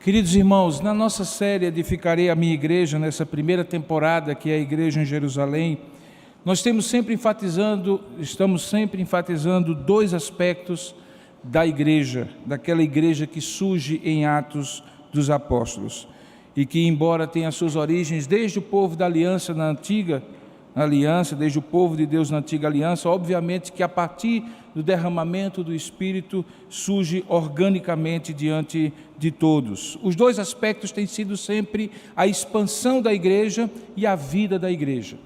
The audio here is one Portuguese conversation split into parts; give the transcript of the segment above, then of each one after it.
Queridos irmãos, na nossa série Edificarei a Minha Igreja, nessa primeira temporada, que é a Igreja em Jerusalém, nós estamos sempre enfatizando dois aspectos da igreja, daquela igreja que surge em Atos dos Apóstolos, e que, embora tenha suas origens desde o povo da aliança na antiga aliança, desde o povo de Deus na antiga aliança, obviamente que a partir do derramamento do Espírito surge organicamente diante de todos. Os dois aspectos têm sido sempre a expansão da igreja e a vida da igreja.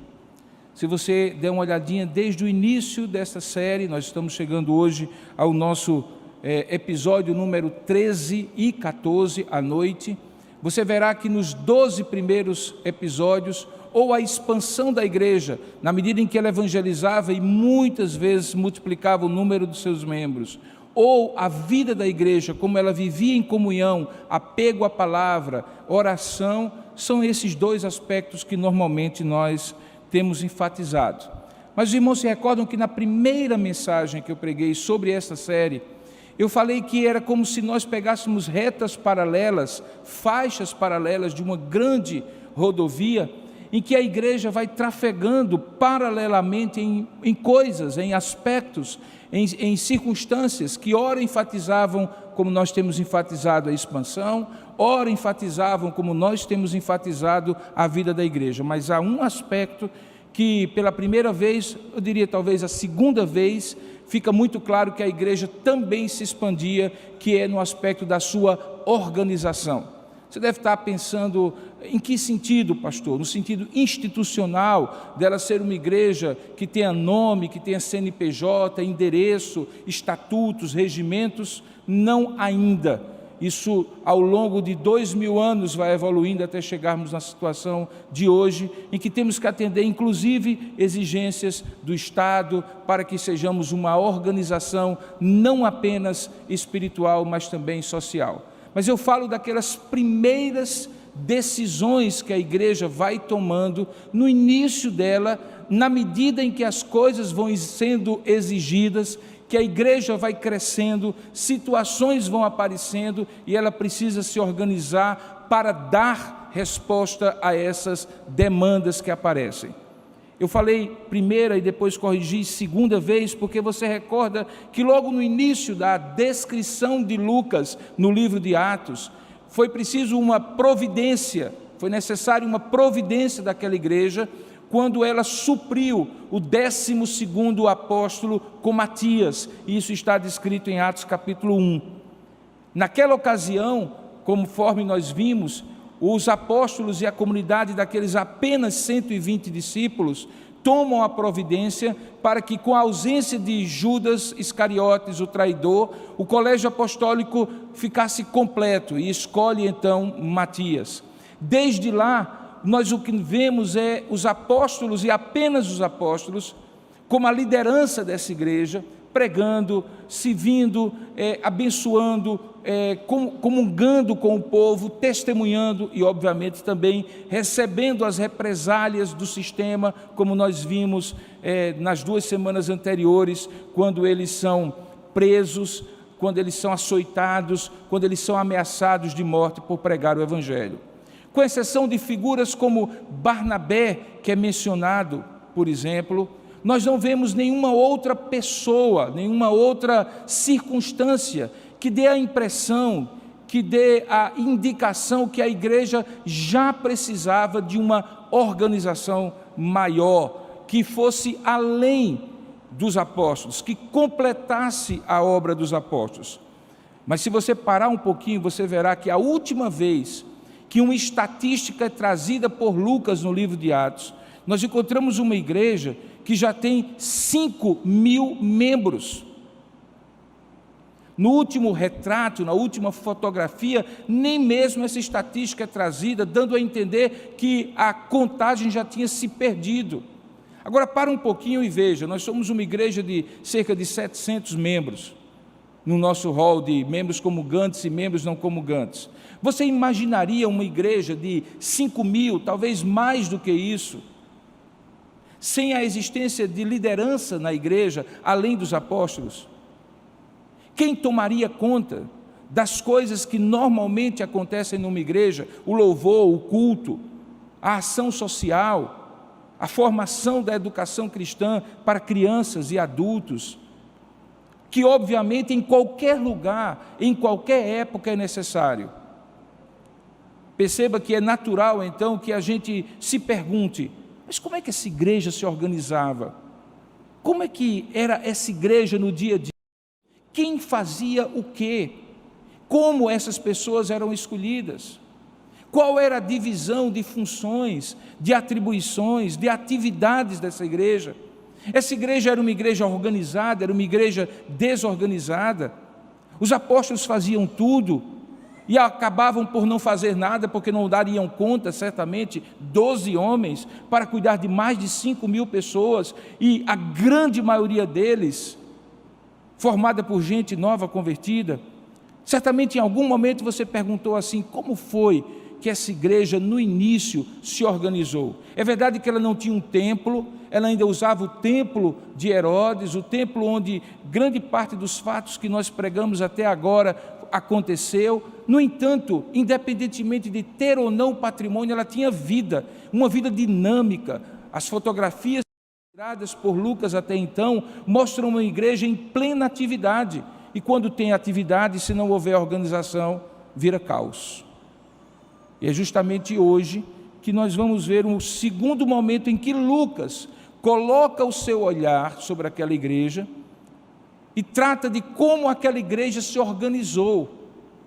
Se você der uma olhadinha desde o início dessa série, nós estamos chegando hoje ao nosso episódio número 13 e 14 à noite, você verá que nos 12 primeiros episódios, ou a expansão da igreja, na medida em que ela evangelizava e muitas vezes multiplicava o número dos seus membros, ou a vida da igreja, como ela vivia em comunhão, apego à palavra, oração, são esses dois aspectos que normalmente nós temos enfatizado. Mas os irmãos se recordam que na primeira mensagem que eu preguei sobre essa série, eu falei que era como se nós pegássemos retas paralelas, faixas paralelas de uma grande rodovia, em que a igreja vai trafegando paralelamente em coisas, em aspectos, em circunstâncias que ora enfatizavam, como nós temos enfatizado a expansão, ora enfatizavam, como nós temos enfatizado a vida da igreja. Mas há um aspecto que pela primeira vez, eu diria talvez a segunda vez, fica muito claro que a igreja também se expandia, que é no aspecto da sua organização. Você deve estar pensando, em que sentido, pastor? No sentido institucional, dela ser uma igreja que tenha nome, que tenha CNPJ, endereço, estatutos, regimentos? Não ainda. Isso, ao longo de 2000 anos, vai evoluindo até chegarmos na situação de hoje, em que temos que atender, inclusive, exigências do Estado, para que sejamos uma organização não apenas espiritual, mas também social. Mas eu falo daquelas primeiras decisões que a igreja vai tomando no início dela, na medida em que as coisas vão sendo exigidas, que a igreja vai crescendo, situações vão aparecendo e ela precisa se organizar para dar resposta a essas demandas que aparecem. Eu falei primeira e depois corrigi segunda vez, porque você recorda que logo no início da descrição de Lucas no livro de Atos, foi preciso uma providência, foi necessário uma providência daquela igreja, quando ela supriu o 12º apóstolo com Matias, e isso está descrito em Atos capítulo 1. Naquela ocasião, conforme nós vimos, os apóstolos e a comunidade daqueles apenas 120 discípulos tomam a providência para que, com a ausência de Judas Iscariotes, o traidor, o colégio apostólico ficasse completo e escolhe então Matias. Desde lá, nós o que vemos é os apóstolos e apenas os apóstolos, como a liderança dessa igreja, pregando, servindo, abençoando, comungando com o povo, testemunhando e, obviamente, também recebendo as represálias do sistema, como nós vimos nas 2 semanas anteriores, quando eles são presos, quando eles são açoitados, quando eles são ameaçados de morte por pregar o Evangelho. Com exceção de figuras como Barnabé, que é mencionado, por exemplo, nós não vemos nenhuma outra pessoa, nenhuma outra circunstância que dê a impressão, que dê a indicação que a igreja já precisava de uma organização maior, que fosse além dos apóstolos, que completasse a obra dos apóstolos. Mas se você parar um pouquinho, você verá que a última vez que uma estatística é trazida por Lucas no livro de Atos, nós encontramos uma igreja que já tem 5.000 membros. No último retrato, na última fotografia, nem mesmo essa estatística é trazida, dando a entender que a contagem já tinha se perdido. Agora, para um pouquinho e veja, nós somos uma igreja de cerca de 700 membros, no nosso hall de membros comungantes e membros não comungantes. Você imaginaria uma igreja de 5.000, talvez mais do que isso, sem a existência de liderança na igreja, além dos apóstolos? Quem tomaria conta das coisas que normalmente acontecem numa igreja, o louvor, o culto, a ação social, a formação da educação cristã para crianças e adultos, que obviamente em qualquer lugar, em qualquer época é necessário. Perceba que é natural então que a gente se pergunte, mas como é que essa igreja se organizava? Como é que era essa igreja no dia a dia? Quem fazia o quê? Como essas pessoas eram escolhidas? Qual era a divisão de funções, de atribuições, de atividades dessa igreja? Essa igreja era uma igreja organizada, era uma igreja desorganizada? Os apóstolos faziam tudo e acabavam por não fazer nada, porque não dariam conta, certamente, 12 homens para cuidar de mais de 5.000 pessoas, e a grande maioria deles formada por gente nova convertida. Certamente em algum momento você perguntou assim, como foi que essa igreja no início se organizou? É verdade que ela não tinha um templo, ela ainda usava o templo de Herodes, o templo onde grande parte dos fatos que nós pregamos até agora aconteceu. No entanto, independentemente de ter ou não patrimônio, ela tinha vida, uma vida dinâmica. As fotografias tiradas por Lucas até então mostram uma igreja em plena atividade. E quando tem atividade, se não houver organização, vira caos. E é justamente hoje que nós vamos ver um segundo momento em que Lucas coloca o seu olhar sobre aquela igreja e trata de como aquela igreja se organizou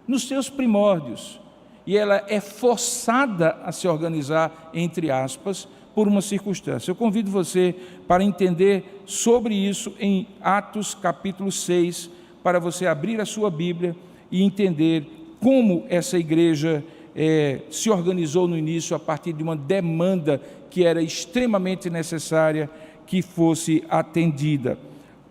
nos seus primórdios. E ela é forçada a se organizar, entre aspas, por uma circunstância. Eu convido você para entender sobre isso em Atos capítulo 6, para você abrir a sua Bíblia e entender como essa igreja se organizou no início a partir de uma demanda que era extremamente necessária que fosse atendida.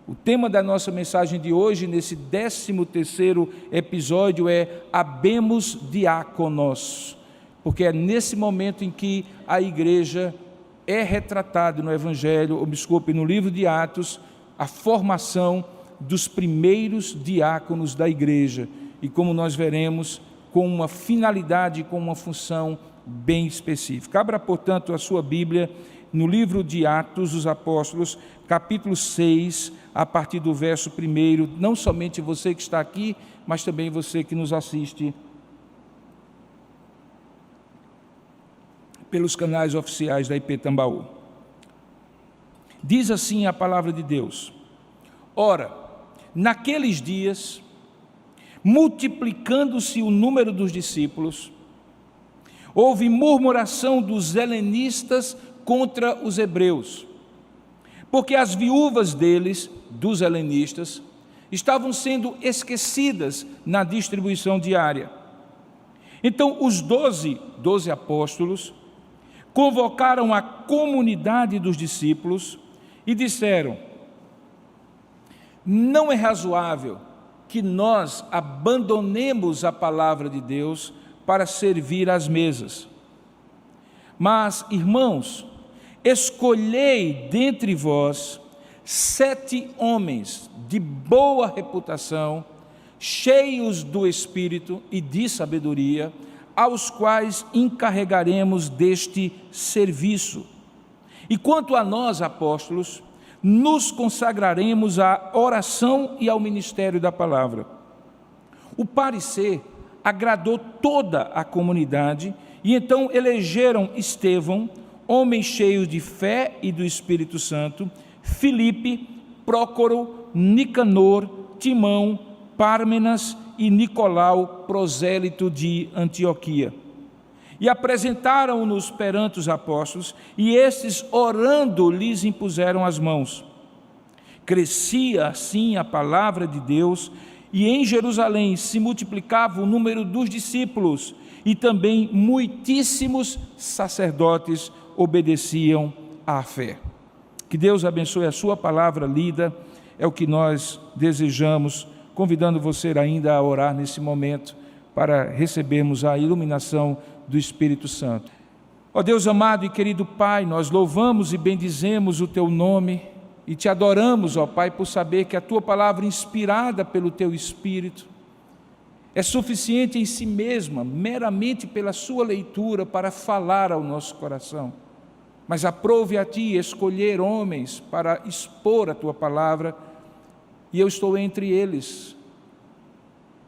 O tema da nossa mensagem de hoje, nesse 13º episódio, é Habemos Diáconos, porque é nesse momento em que a igreja é retratada no Evangelho, no livro de Atos, a formação dos primeiros diáconos da igreja, e como nós veremos, com uma finalidade, com uma função bem específica. Abra, portanto, a sua Bíblia no livro de Atos dos Apóstolos, capítulo 6, a partir do verso 1, não somente você que está aqui, mas também você que nos assiste pelos canais oficiais da IP Tambaú. Diz assim a palavra de Deus: Ora, naqueles dias, multiplicando-se o número dos discípulos, houve murmuração dos helenistas contra os hebreus, porque as viúvas deles, dos helenistas, estavam sendo esquecidas na distribuição diária. Então os 12 apóstolos convocaram a comunidade dos discípulos e disseram: não é razoável que nós abandonemos a palavra de Deus para servir às mesas. Mas, irmãos, escolhei dentre vós 7 homens de boa reputação, cheios do Espírito e de sabedoria, aos quais encarregaremos deste serviço. E quanto a nós, apóstolos, nos consagraremos à oração e ao ministério da palavra. O parecer agradou toda a comunidade, e então elegeram Estevão, homem cheio de fé e do Espírito Santo, Filipe, Prócoro, Nicanor, Timão, Pármenas e Nicolau, prosélito de Antioquia. E apresentaram-nos perante os apóstolos, e estes, orando, lhes impuseram as mãos. Crescia assim a palavra de Deus, e em Jerusalém se multiplicava o número dos discípulos, e também muitíssimos sacerdotes obedeciam à fé. Que Deus abençoe a sua palavra lida, é o que nós desejamos, convidando você ainda a orar nesse momento, para recebermos a iluminação do Espírito Santo. Ó Deus amado e querido Pai, nós louvamos e bendizemos o Teu nome e Te adoramos, ó Pai, por saber que a Tua palavra inspirada pelo Teu Espírito, é suficiente em si mesma, meramente pela sua leitura, para falar ao nosso coração. Mas aprove a ti escolher homens para expor a tua palavra, e eu estou entre eles.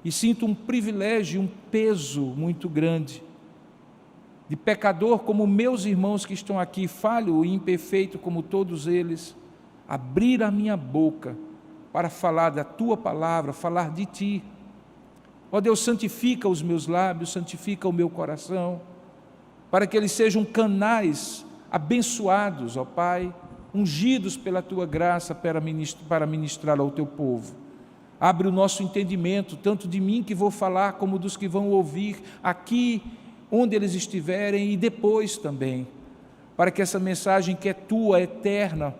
E sinto um privilégio, um peso muito grande, de pecador como meus irmãos que estão aqui, falho e imperfeito como todos eles, abrir a minha boca para falar da tua palavra, falar de ti. Ó Deus, santifica os meus lábios, santifica o meu coração, para que eles sejam canais abençoados, ó Pai, ungidos pela tua graça para ministrar ao teu povo. Abre o nosso entendimento, tanto de mim que vou falar, como dos que vão ouvir aqui, onde eles estiverem, e depois também, para que essa mensagem que é tua, eterna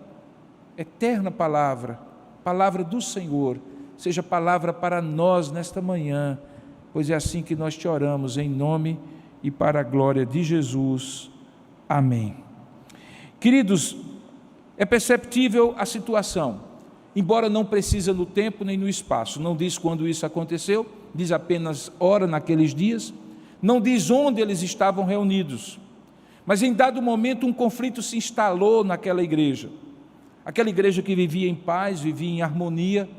palavra, palavra do Senhor, seja palavra para nós nesta manhã, pois é assim que nós te oramos, em nome e para a glória de Jesus. Amém. Queridos, é perceptível a situação, embora não precisa no tempo nem no espaço, não diz quando isso aconteceu, diz apenas hora naqueles dias, não diz onde eles estavam reunidos, mas em dado momento um conflito se instalou naquela igreja, aquela igreja que vivia em paz, vivia em harmonia,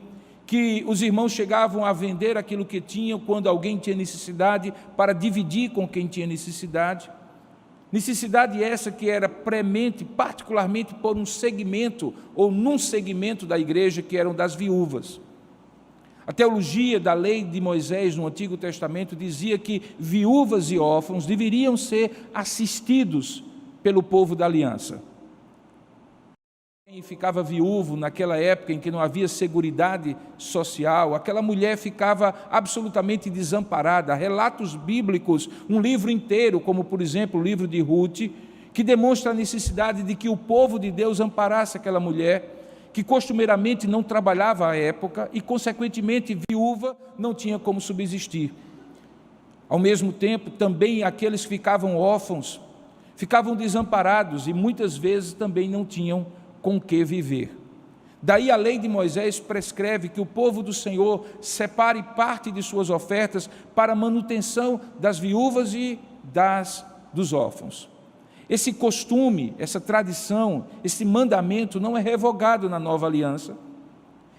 que os irmãos chegavam a vender aquilo que tinham quando alguém tinha necessidade, para dividir com quem tinha necessidade essa que era premente, particularmente por um segmento, ou num segmento da igreja, que eram das viúvas. A teologia da lei de Moisés no Antigo Testamento dizia que viúvas e órfãos deveriam ser assistidos pelo povo da aliança. Quem ficava viúvo naquela época em que não havia seguridade social, aquela mulher ficava absolutamente desamparada. Há relatos bíblicos, um livro inteiro, como por exemplo o livro de Ruth, que demonstra a necessidade de que o povo de Deus amparasse aquela mulher, que costumeiramente não trabalhava à época e consequentemente viúva, não tinha como subsistir. Ao mesmo tempo, também aqueles que ficavam órfãos, ficavam desamparados e muitas vezes também não tinham com que viver. Daí a lei de Moisés prescreve que o povo do Senhor separe parte de suas ofertas para a manutenção das viúvas e dos órfãos. Esse costume, essa tradição, esse mandamento não é revogado na nova aliança.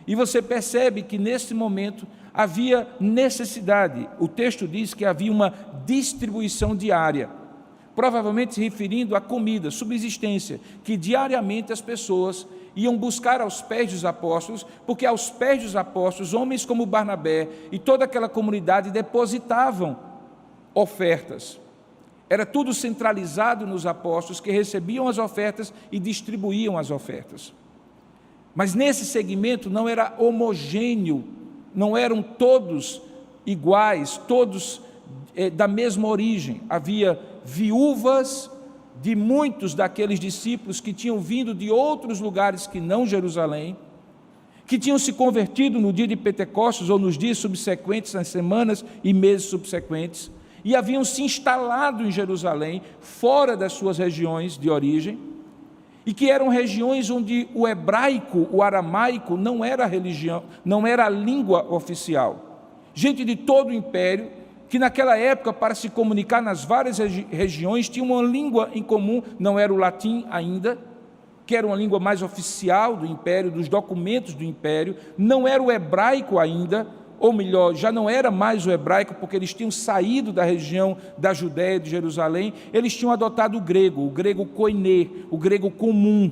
E você percebe que nesse momento havia necessidade. O texto diz que havia uma distribuição diária, provavelmente se referindo à comida, subsistência, que diariamente as pessoas iam buscar aos pés dos apóstolos, porque aos pés dos apóstolos, homens como Barnabé e toda aquela comunidade depositavam ofertas. Era tudo centralizado nos apóstolos, que recebiam as ofertas e distribuíam as ofertas. Mas nesse segmento não era homogêneo, não eram todos iguais, todos da mesma origem. Havia viúvas de muitos daqueles discípulos que tinham vindo de outros lugares que não Jerusalém, que tinham se convertido no dia de Pentecostes ou nos dias subsequentes, nas semanas e meses subsequentes, e haviam se instalado em Jerusalém, fora das suas regiões de origem, e que eram regiões onde o hebraico, o aramaico, não era a religião, não era a língua oficial. Gente de todo o império, que naquela época, para se comunicar nas várias regiões, tinha uma língua em comum, não era o latim ainda, que era uma língua mais oficial do império, dos documentos do império, não era o hebraico ainda, ou melhor, já não era mais o hebraico, porque eles tinham saído da região da Judéia, de Jerusalém, eles tinham adotado o grego koiné, o grego comum,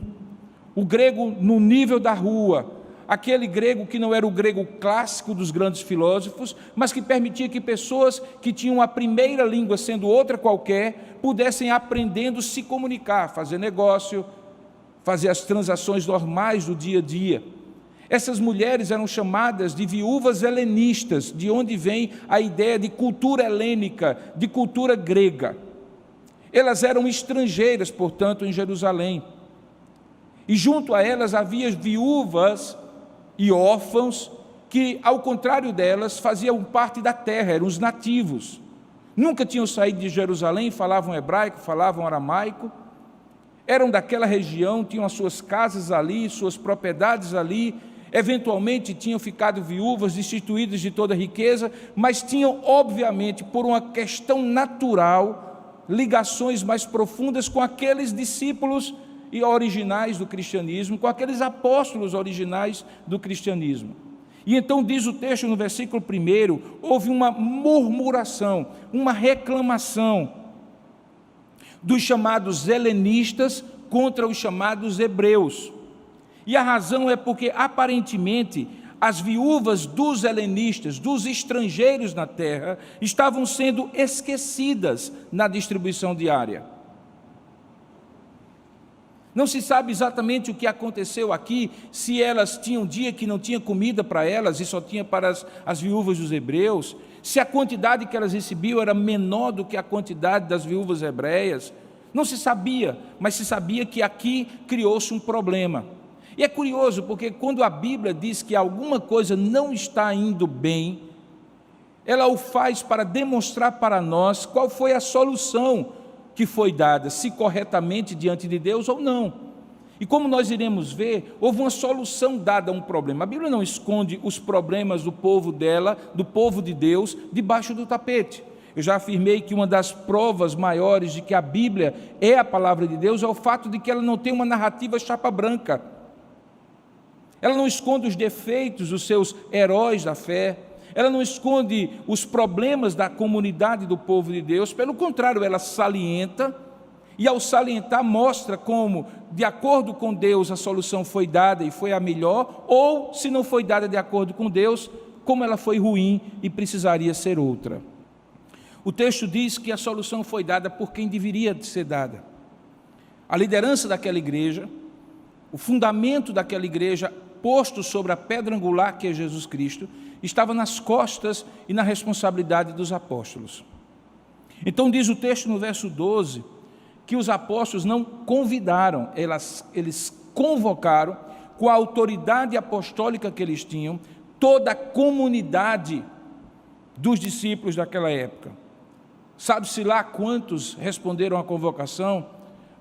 o grego no nível da rua, aquele grego que não era o grego clássico dos grandes filósofos, mas que permitia que pessoas que tinham a primeira língua, sendo outra qualquer, pudessem aprendendo se comunicar, fazer negócio, fazer as transações normais do dia a dia. Essas mulheres eram chamadas de viúvas helenistas, de onde vem a ideia de cultura helênica, de cultura grega. Elas eram estrangeiras, portanto, em Jerusalém. E junto a elas havia viúvas e órfãos que, ao contrário delas, faziam parte da terra, eram os nativos. Nunca tinham saído de Jerusalém, falavam hebraico, falavam aramaico, eram daquela região, tinham as suas casas ali, suas propriedades ali, eventualmente tinham ficado viúvas, destituídas de toda riqueza, mas tinham, obviamente, por uma questão natural, ligações mais profundas com aqueles discípulos e originais do cristianismo, com aqueles apóstolos originais do cristianismo. E então diz o texto no versículo 1, houve uma murmuração, uma reclamação dos chamados helenistas contra os chamados hebreus. E a razão é porque, aparentemente, as viúvas dos helenistas, dos estrangeiros na terra, estavam sendo esquecidas na distribuição diária. Não se sabe exatamente o que aconteceu aqui, se elas tinham um dia que não tinha comida para elas e só tinha para as viúvas dos hebreus, se a quantidade que elas recebiam era menor do que a quantidade das viúvas hebreias. Não se sabia, mas se sabia que aqui criou-se um problema. E é curioso, porque quando a Bíblia diz que alguma coisa não está indo bem, ela o faz para demonstrar para nós qual foi a solução que foi dada, se corretamente diante de Deus ou não. E como nós iremos ver, houve uma solução dada a um problema. A Bíblia não esconde os problemas do povo dela, do povo de Deus, debaixo do tapete. Eu já afirmei que uma das provas maiores de que a Bíblia é a palavra de Deus é o fato de que ela não tem uma narrativa chapa branca. Ela não esconde os defeitos dos seus heróis da fé, ela não esconde os problemas da comunidade do povo de Deus, pelo contrário, ela salienta, e ao salientar mostra como, de acordo com Deus, a solução foi dada e foi a melhor, ou, se não foi dada de acordo com Deus, como ela foi ruim e precisaria ser outra. O texto diz que a solução foi dada por quem deveria ser dada. A liderança daquela igreja, o fundamento daquela igreja, posto sobre a pedra angular que é Jesus Cristo, estava nas costas e na responsabilidade dos apóstolos. Então diz o texto no verso 12, que os apóstolos não convidaram, eles convocaram, com a autoridade apostólica que eles tinham, toda a comunidade dos discípulos daquela época. Sabe-se lá quantos responderam à convocação,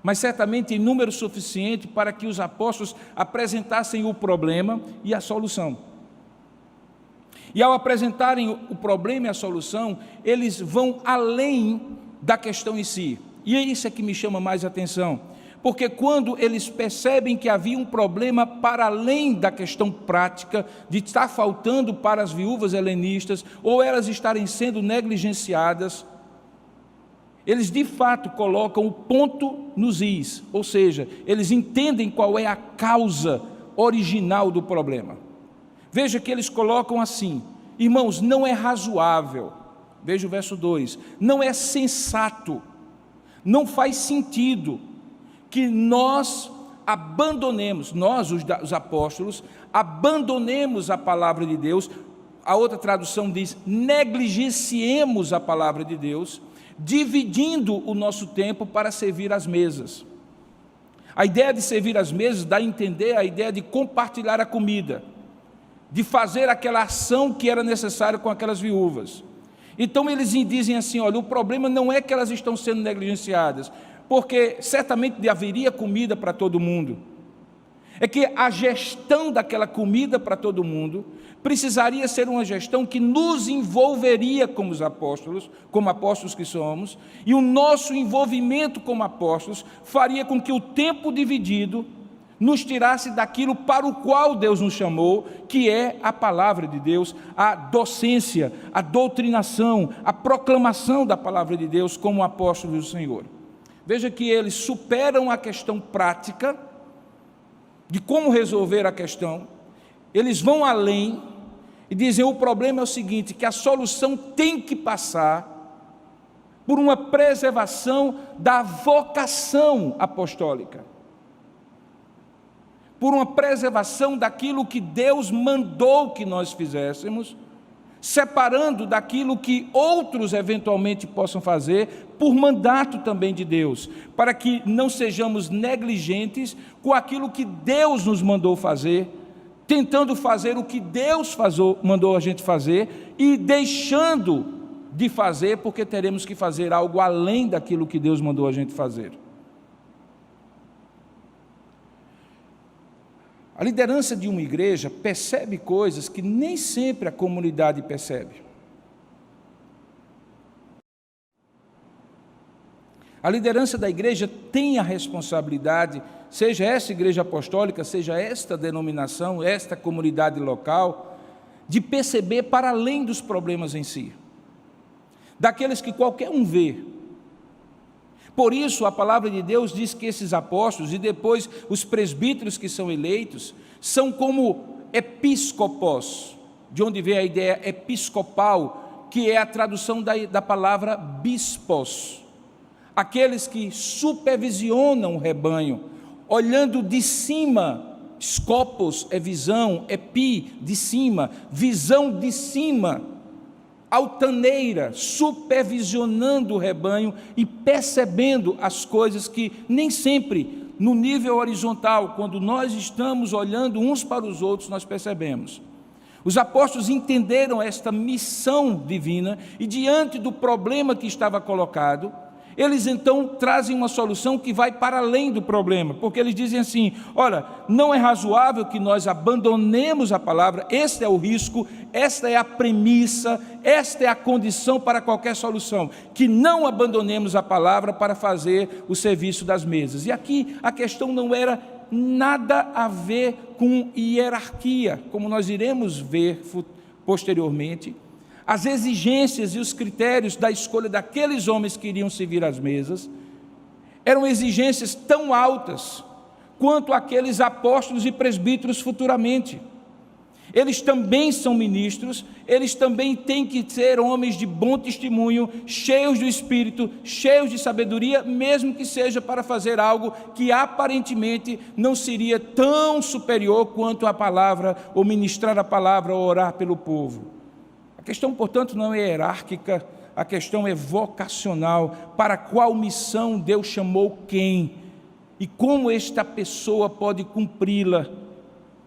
mas certamente em número suficiente para que os apóstolos apresentassem o problema e a solução. E ao apresentarem o problema e a solução, eles vão além da questão em si. E é isso que me chama mais atenção, porque quando eles percebem que havia um problema para além da questão prática, de estar faltando para as viúvas helenistas, ou elas estarem sendo negligenciadas, eles de fato colocam o ponto nos is, ou seja, eles entendem qual é a causa original do problema. Veja que eles colocam assim: irmãos, não é razoável, veja o verso 2, não é sensato, não faz sentido que nós abandonemos, nós os apóstolos, abandonemos a palavra de Deus. A outra tradução diz, negligenciemos a palavra de Deus, dividindo o nosso tempo para servir às mesas. A ideia de servir às mesas dá a entender a ideia de compartilhar a comida, de fazer aquela ação que era necessária com aquelas viúvas. Então eles dizem assim, olha, o problema não é que elas estão sendo negligenciadas, porque certamente haveria comida para todo mundo. É que a gestão daquela comida para todo mundo precisaria ser uma gestão que nos envolveria como os apóstolos, como apóstolos que somos, e o nosso envolvimento como apóstolos faria com que o tempo dividido nos tirasse daquilo para o qual Deus nos chamou, que é a palavra de Deus, a docência, a doutrinação, a proclamação da palavra de Deus como apóstolos do Senhor. Veja que eles superam a questão prática de como resolver a questão, eles vão além e dizem, o problema é o seguinte, que a solução tem que passar por uma preservação da vocação apostólica, por uma preservação daquilo que Deus mandou que nós fizéssemos, separando daquilo que outros eventualmente possam fazer, por mandato também de Deus, para que não sejamos negligentes com aquilo que Deus nos mandou fazer, tentando fazer o que Deus mandou a gente fazer e deixando de fazer porque teremos que fazer algo além daquilo que Deus mandou a gente fazer. A liderança de uma igreja percebe coisas que nem sempre a comunidade percebe. A liderança da igreja tem a responsabilidade, seja essa igreja apostólica, seja esta denominação, esta comunidade local, de perceber para além dos problemas em si, daqueles que qualquer um vê. Por isso, a palavra de Deus diz que esses apóstolos e depois os presbíteros que são eleitos são como episcopos, de onde vem a ideia episcopal, que é a tradução da palavra bispos, aqueles que supervisionam o rebanho, olhando de cima. Scopos é visão, epi, de cima, visão de cima, altaneira, supervisionando o rebanho e percebendo as coisas que nem sempre no nível horizontal, quando nós estamos olhando uns para os outros, nós percebemos. Os apóstolos entenderam esta missão divina e diante do problema que estava colocado, eles então trazem uma solução que vai para além do problema, porque eles dizem assim: olha, não é razoável que nós abandonemos a palavra, este é o risco, esta é a premissa, esta é a condição para qualquer solução, que não abandonemos a palavra para fazer o serviço das mesas. E aqui a questão não era nada a ver com hierarquia, como nós iremos ver posteriormente. As exigências e os critérios da escolha daqueles homens que iriam servir às mesas eram exigências tão altas quanto aqueles apóstolos e presbíteros futuramente. Eles também são ministros, eles também têm que ser homens de bom testemunho, cheios do Espírito, cheios de sabedoria, mesmo que seja para fazer algo que aparentemente não seria tão superior quanto a palavra, ou ministrar a palavra, ou orar pelo povo. A questão, portanto, não é hierárquica, a questão é vocacional, para qual missão Deus chamou quem, e como esta pessoa pode cumpri-la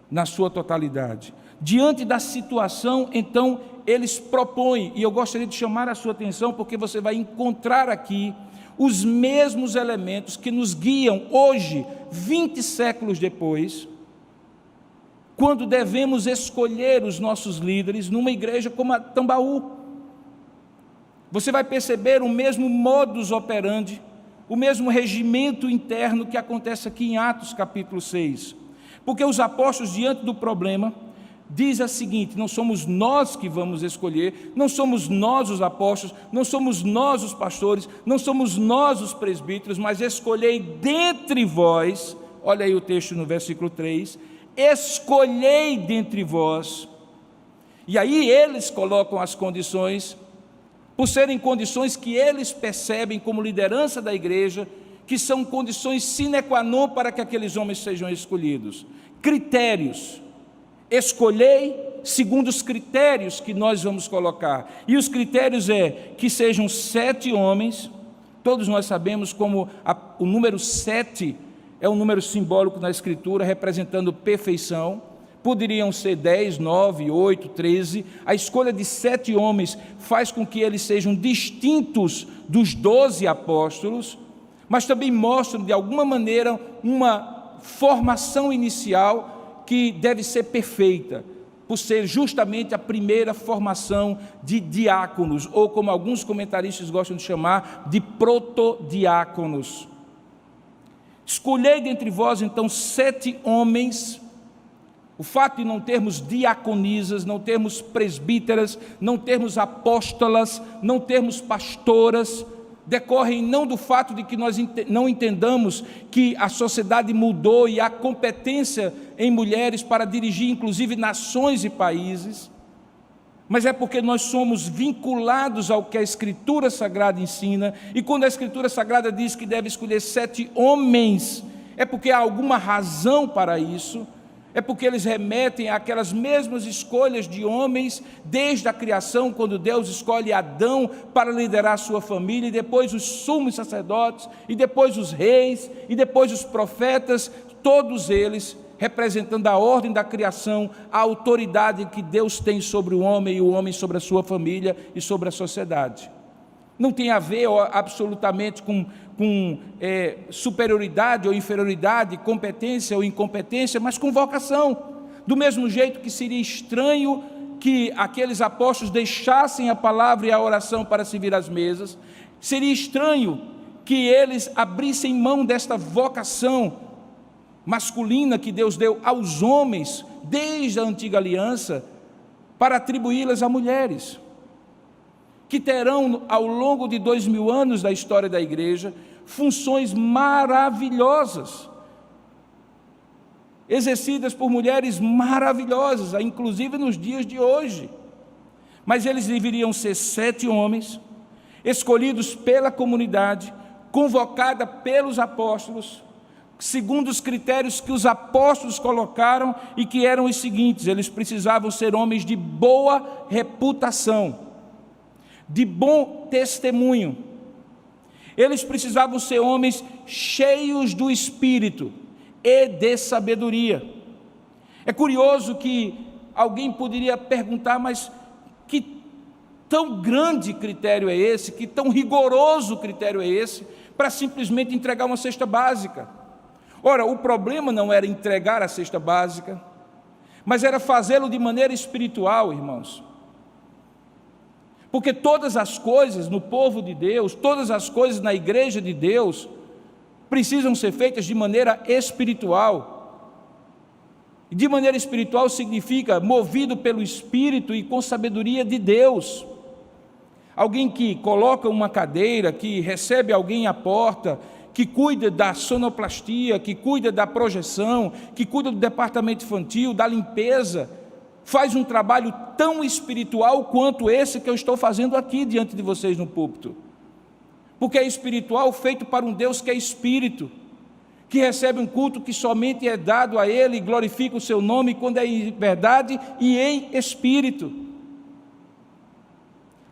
na sua totalidade. Diante da situação, então, eles propõem, e eu gostaria de chamar a sua atenção, porque você vai encontrar aqui os mesmos elementos que nos guiam hoje, 20 séculos depois, quando devemos escolher os nossos líderes numa igreja como a Tambaú. Você vai perceber o mesmo modus operandi, o mesmo regimento interno que acontece aqui em Atos capítulo 6. Porque os apóstolos, diante do problema, diz a seguinte: não somos nós que vamos escolher, não somos nós os apóstolos, não somos nós os pastores, não somos nós os presbíteros, mas escolhei dentre vós, olha aí o texto no versículo 3, escolhei dentre vós. E aí eles colocam as condições, por serem condições que eles percebem como liderança da igreja, que são condições sine qua non para que aqueles homens sejam escolhidos. Critérios: escolhei segundo os critérios que nós vamos colocar, e os critérios é que sejam 7 homens. Todos nós sabemos como o número 7 é um número simbólico na Escritura, representando perfeição. Poderiam ser 10, 9, 8, 13. A escolha de 7 homens faz com que eles sejam distintos dos 12 apóstolos, mas também mostram, de alguma maneira, uma formação inicial que deve ser perfeita, por ser justamente a primeira formação de diáconos, ou como alguns comentaristas gostam de chamar, de protodiáconos. Escolhei dentre vós, então, 7 homens. O fato de não termos diaconisas, não termos presbíteras, não termos apóstolas, não termos pastoras, decorrem não do fato de que nós não entendamos que a sociedade mudou e há competência em mulheres para dirigir, inclusive, nações e países, mas é porque nós somos vinculados ao que a Escritura Sagrada ensina, e quando a Escritura Sagrada diz que deve escolher 7 homens, é porque há alguma razão para isso, é porque eles remetem àquelas mesmas escolhas de homens desde a criação, quando Deus escolhe Adão para liderar a sua família, e depois os sumos sacerdotes, e depois os reis, e depois os profetas, todos eles representando a ordem da criação, a autoridade que Deus tem sobre o homem e o homem sobre a sua família e sobre a sociedade. Não tem a ver absolutamente com superioridade ou inferioridade, competência ou incompetência, mas com vocação. Do mesmo jeito que seria estranho que aqueles apóstolos deixassem a palavra e a oração para servir às mesas, seria estranho que eles abrissem mão desta vocação masculina que Deus deu aos homens desde a antiga aliança para atribuí-las a mulheres, que terão ao longo de 2000 anos da história da igreja funções maravilhosas, exercidas por mulheres maravilhosas, inclusive nos dias de hoje. Mas eles deveriam ser 7 homens, escolhidos pela comunidade, convocada pelos apóstolos, segundo os critérios que os apóstolos colocaram e que eram os seguintes: eles precisavam ser homens de boa reputação, de bom testemunho, eles precisavam ser homens cheios do Espírito e de sabedoria. É curioso que alguém poderia perguntar, mas que tão grande critério é esse, que tão rigoroso critério é esse, para simplesmente entregar uma cesta básica? Ora, o problema não era entregar a cesta básica, mas era fazê-lo de maneira espiritual, irmãos. Porque todas as coisas no povo de Deus, todas as coisas na igreja de Deus, precisam ser feitas de maneira espiritual. E de maneira espiritual significa movido pelo Espírito e com sabedoria de Deus. Alguém que coloca uma cadeira, que recebe alguém à porta, que cuida da sonoplastia, que cuida da projeção, que cuida do departamento infantil, da limpeza, faz um trabalho tão espiritual quanto esse que eu estou fazendo aqui diante de vocês no púlpito. Porque é espiritual, feito para um Deus que é Espírito, que recebe um culto que somente é dado a Ele, e glorifica o seu nome quando é em verdade e em Espírito.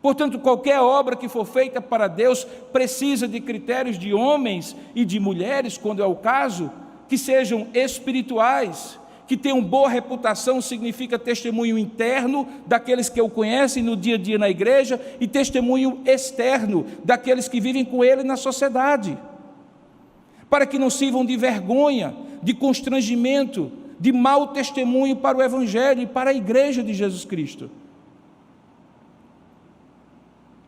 Portanto, qualquer obra que for feita para Deus precisa de critérios de homens e de mulheres, quando é o caso, que sejam espirituais, que tenham boa reputação, significa testemunho interno daqueles que o conhecem no dia a dia na igreja e testemunho externo daqueles que vivem com ele na sociedade, para que não sirvam de vergonha, de constrangimento, de mau testemunho para o Evangelho e para a igreja de Jesus Cristo.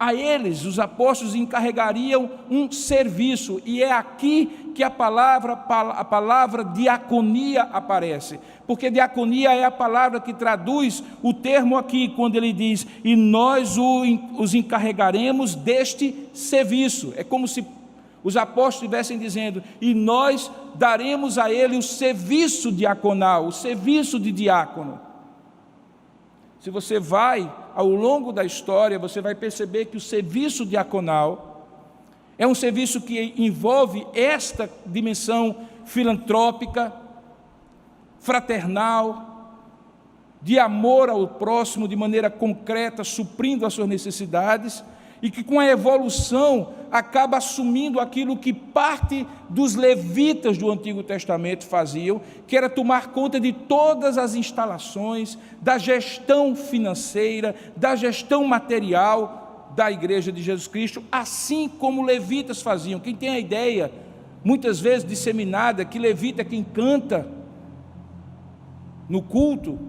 A eles, os apóstolos encarregariam um serviço, e é aqui que a palavra diaconia aparece, porque diaconia é a palavra que traduz o termo aqui, quando ele diz, e nós os encarregaremos deste serviço. É como se os apóstolos estivessem dizendo, e nós daremos a ele o serviço diaconal, o serviço de diácono. Se você vai ao longo da história, você vai perceber que o serviço diaconal é um serviço que envolve esta dimensão filantrópica, fraternal, de amor ao próximo de maneira concreta, suprindo as suas necessidades, e que com a evolução acaba assumindo aquilo que parte dos levitas do Antigo Testamento faziam, que era tomar conta de todas as instalações, da gestão financeira, da gestão material da igreja de Jesus Cristo, assim como levitas faziam. Quem tem a ideia, muitas vezes disseminada, que levita é quem canta no culto,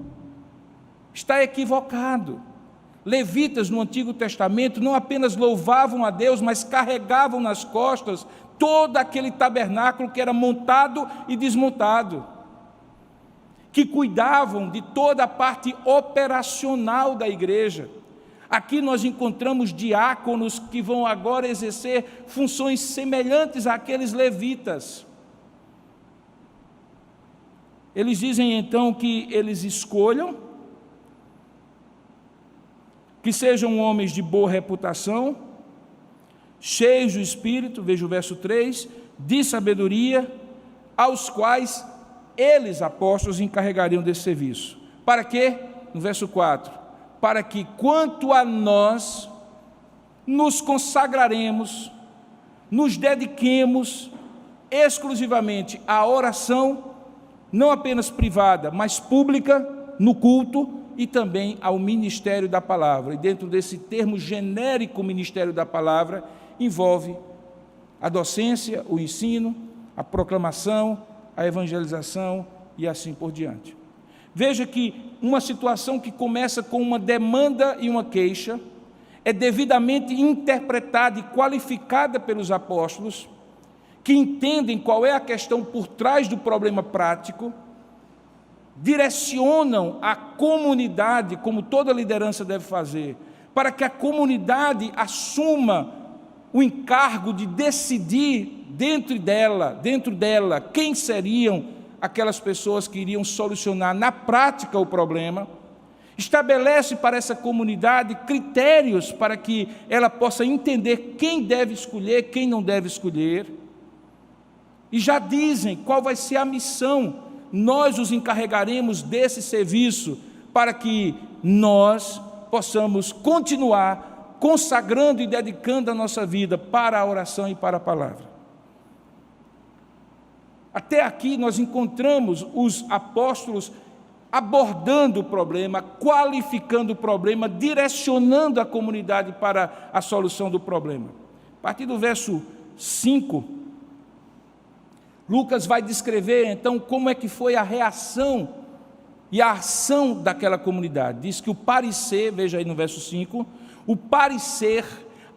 está equivocado. Levitas no Antigo Testamento não apenas louvavam a Deus, mas carregavam nas costas todo aquele tabernáculo que era montado e desmontado, que cuidavam de toda a parte operacional da igreja. Aqui nós encontramos diáconos que vão agora exercer funções semelhantes àqueles levitas. Eles dizem então que eles escolham, que sejam homens de boa reputação, cheios do Espírito, veja o verso 3, de sabedoria, aos quais eles, apóstolos, encarregariam desse serviço. Para quê? No verso 4, para que quanto a nós nos consagraremos, nos dediquemos exclusivamente à oração, não apenas privada, mas pública, no culto, e também ao ministério da palavra. E dentro desse termo genérico ministério da palavra, envolve a docência, o ensino, a proclamação, a evangelização e assim por diante. Veja que uma situação que começa com uma demanda e uma queixa é devidamente interpretada e qualificada pelos apóstolos, que entendem qual é a questão por trás do problema prático, direcionam a comunidade, como toda liderança deve fazer, para que a comunidade assuma o encargo de decidir dentro dela, quem seriam aquelas pessoas que iriam solucionar na prática o problema. Estabelece para essa comunidade critérios para que ela possa entender quem deve escolher, quem não deve escolher. E já dizem qual vai ser a missão. Nós os encarregaremos desse serviço para que nós possamos continuar consagrando e dedicando a nossa vida para a oração e para a palavra. Até aqui nós encontramos os apóstolos abordando o problema, qualificando o problema, direcionando a comunidade para a solução do problema. A partir do verso 5, Lucas vai descrever então como é que foi a reação e a ação daquela comunidade. Diz que o parecer, veja aí no verso 5, o parecer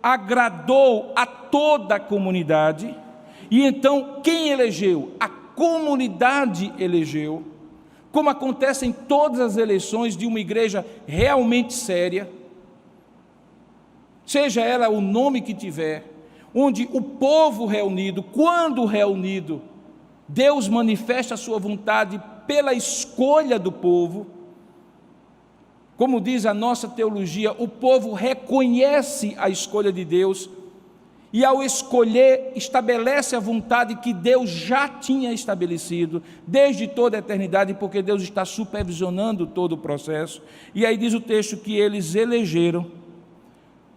agradou a toda a comunidade, e então quem elegeu? A comunidade elegeu, como acontece em todas as eleições de uma igreja realmente séria, seja ela o nome que tiver, onde o povo reunido, quando reunido, Deus manifesta a sua vontade pela escolha do povo. Como diz a nossa teologia, o povo reconhece a escolha de Deus e, ao escolher, estabelece a vontade que Deus já tinha estabelecido desde toda a eternidade, porque Deus está supervisionando todo o processo. E aí diz o texto que eles elegeram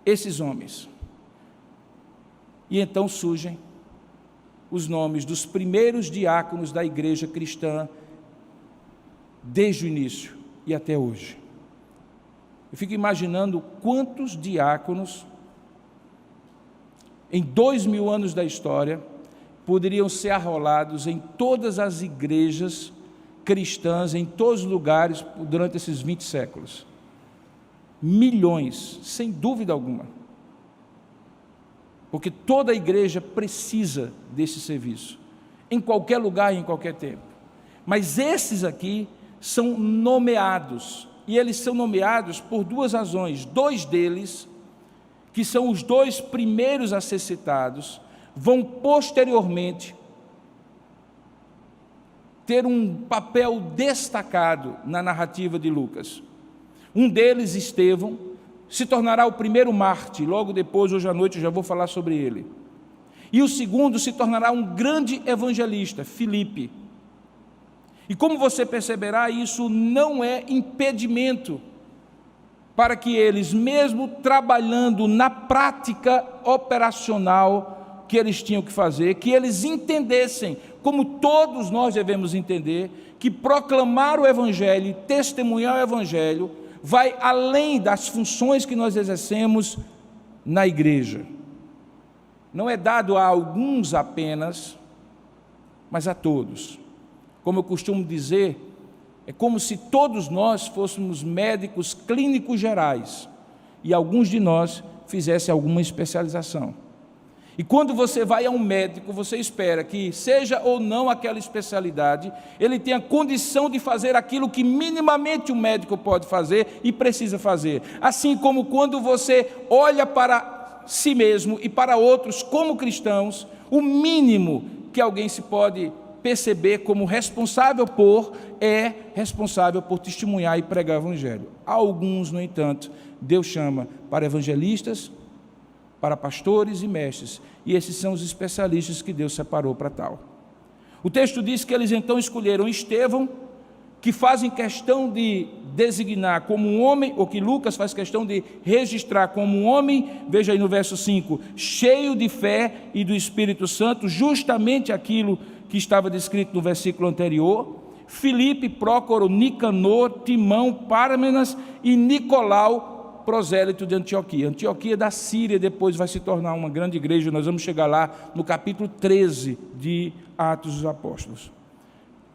esses homens. E então surgem os nomes dos primeiros diáconos da igreja cristã, desde o início e até hoje. Eu fico imaginando quantos diáconos, em 2000 anos da história, poderiam ser arrolados em todas as igrejas cristãs, em todos os lugares, durante esses 20 séculos. Milhões, sem dúvida alguma. Porque toda a igreja precisa desse serviço, em qualquer lugar e em qualquer tempo. Mas esses aqui são nomeados, e eles são nomeados por duas razões. Dois deles, que são os dois primeiros a ser citados, vão posteriormente ter um papel destacado na narrativa de Lucas. Um deles, Estevão, se tornará o primeiro mártir, logo depois, hoje à noite, eu já vou falar sobre ele. E o segundo se tornará um grande evangelista, Filipe. E como você perceberá, isso não é impedimento para que eles, mesmo trabalhando na prática operacional que eles tinham que fazer, que eles entendessem, como todos nós devemos entender, que proclamar o Evangelho e testemunhar o Evangelho vai além das funções que nós exercemos na igreja. Não é dado a alguns apenas, mas a todos. Como eu costumo dizer, é como se todos nós fôssemos médicos clínicos gerais e alguns de nós fizessem alguma especialização. E quando você vai a um médico, você espera que, seja ou não aquela especialidade, ele tenha condição de fazer aquilo que minimamente o médico pode fazer e precisa fazer. Assim como quando você olha para si mesmo e para outros como cristãos, o mínimo que alguém se pode perceber como responsável é responsável por testemunhar e pregar o Evangelho. Alguns, no entanto, Deus chama para evangelistas, para pastores e mestres, e esses são os especialistas que Deus separou para tal. O texto diz que eles então escolheram Estevão, que fazem questão de designar como um homem, ou que Lucas faz questão de registrar como um homem, veja aí no verso 5, cheio de fé e do Espírito Santo, justamente aquilo que estava descrito no versículo anterior. Filipe, Prócoro, Nicanor, Timão, Pármenas e Nicolau, prosélito de Antioquia. Antioquia da Síria depois vai se tornar uma grande igreja. Nós vamos chegar lá no capítulo 13 de Atos dos Apóstolos.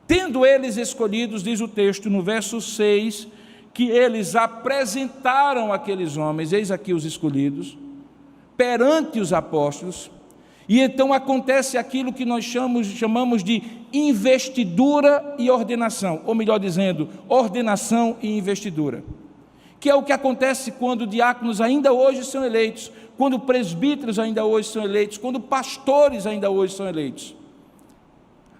Tendo eles escolhidos, diz o texto no verso 6, que eles apresentaram aqueles homens, eis aqui os escolhidos, perante os apóstolos, e então acontece aquilo que nós chamamos de investidura e ordenação, ou melhor dizendo, ordenação e investidura, que é o que acontece quando diáconos ainda hoje são eleitos, quando presbíteros ainda hoje são eleitos, quando pastores ainda hoje são eleitos.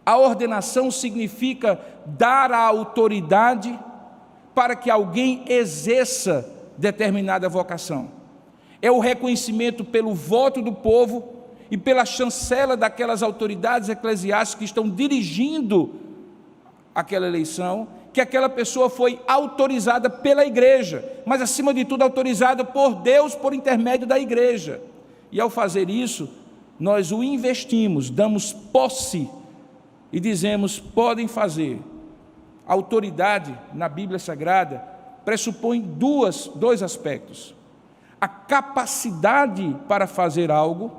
A ordenação significa dar a autoridade para que alguém exerça determinada vocação. É o reconhecimento pelo voto do povo e pela chancela daquelas autoridades eclesiásticas que estão dirigindo aquela eleição, que aquela pessoa foi autorizada pela igreja, mas acima de tudo autorizada por Deus por intermédio da igreja. E ao fazer isso, nós o investimos, damos posse e dizemos: podem fazer. A autoridade na Bíblia Sagrada pressupõe dois aspectos: a capacidade para fazer algo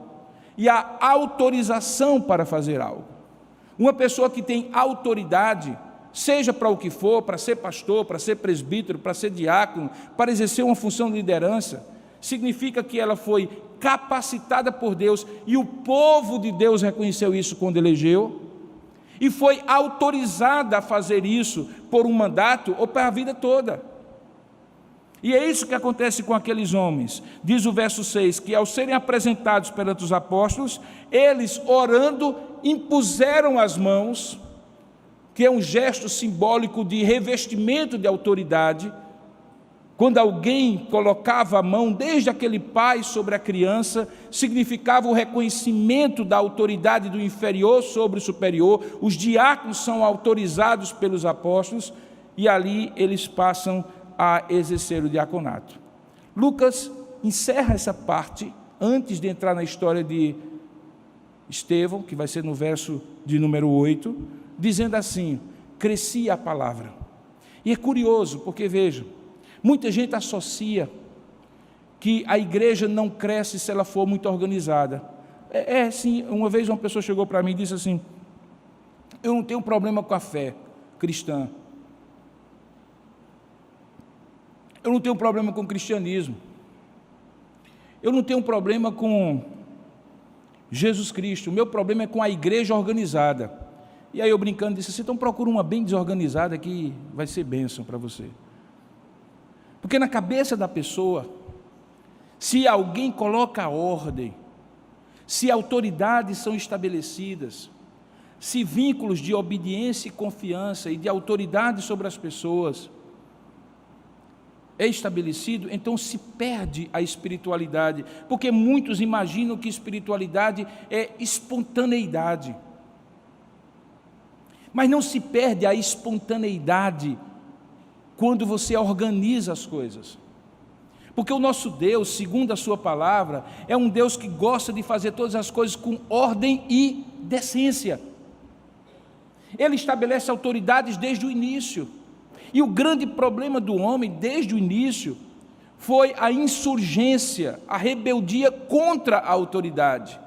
e a autorização para fazer algo. Uma pessoa que tem autoridade, seja para o que for, para ser pastor, para ser presbítero, para ser diácono, para exercer uma função de liderança, significa que ela foi capacitada por Deus, e o povo de Deus reconheceu isso quando elegeu, e foi autorizada a fazer isso por um mandato ou para a vida toda. E é isso que acontece com aqueles homens. Diz o verso 6, que ao serem apresentados perante os apóstolos, eles, orando, impuseram as mãos, que é um gesto simbólico de revestimento de autoridade. Quando alguém colocava a mão, desde aquele pai sobre a criança, significava o reconhecimento da autoridade do inferior sobre o superior. Os diáconos são autorizados pelos apóstolos e ali eles passam a exercer o diaconato. Lucas encerra essa parte, antes de entrar na história de Estevão, que vai ser no verso de número 8, dizendo assim: crescia a palavra. E é curioso, porque veja, muita gente associa que a igreja não cresce se ela for muito organizada. Sim, uma vez uma pessoa chegou para mim e disse assim: eu não tenho problema com a fé cristã, eu não tenho problema com o cristianismo, eu não tenho problema com Jesus Cristo, o meu problema é com a igreja organizada. E aí eu brincando disse assim: então procura uma bem desorganizada que vai ser bênção para você. Porque na cabeça da pessoa, se alguém coloca ordem, se autoridades são estabelecidas, se vínculos de obediência e confiança e de autoridade sobre as pessoas é estabelecido, então se perde a espiritualidade, porque muitos imaginam que espiritualidade é espontaneidade. Mas não se perde a espontaneidade quando você organiza as coisas. Porque o nosso Deus, segundo a sua palavra, é um Deus que gosta de fazer todas as coisas com ordem e decência. Ele estabelece autoridades desde o início. E o grande problema do homem, desde o início, foi a insurgência, a rebeldia contra a autoridade.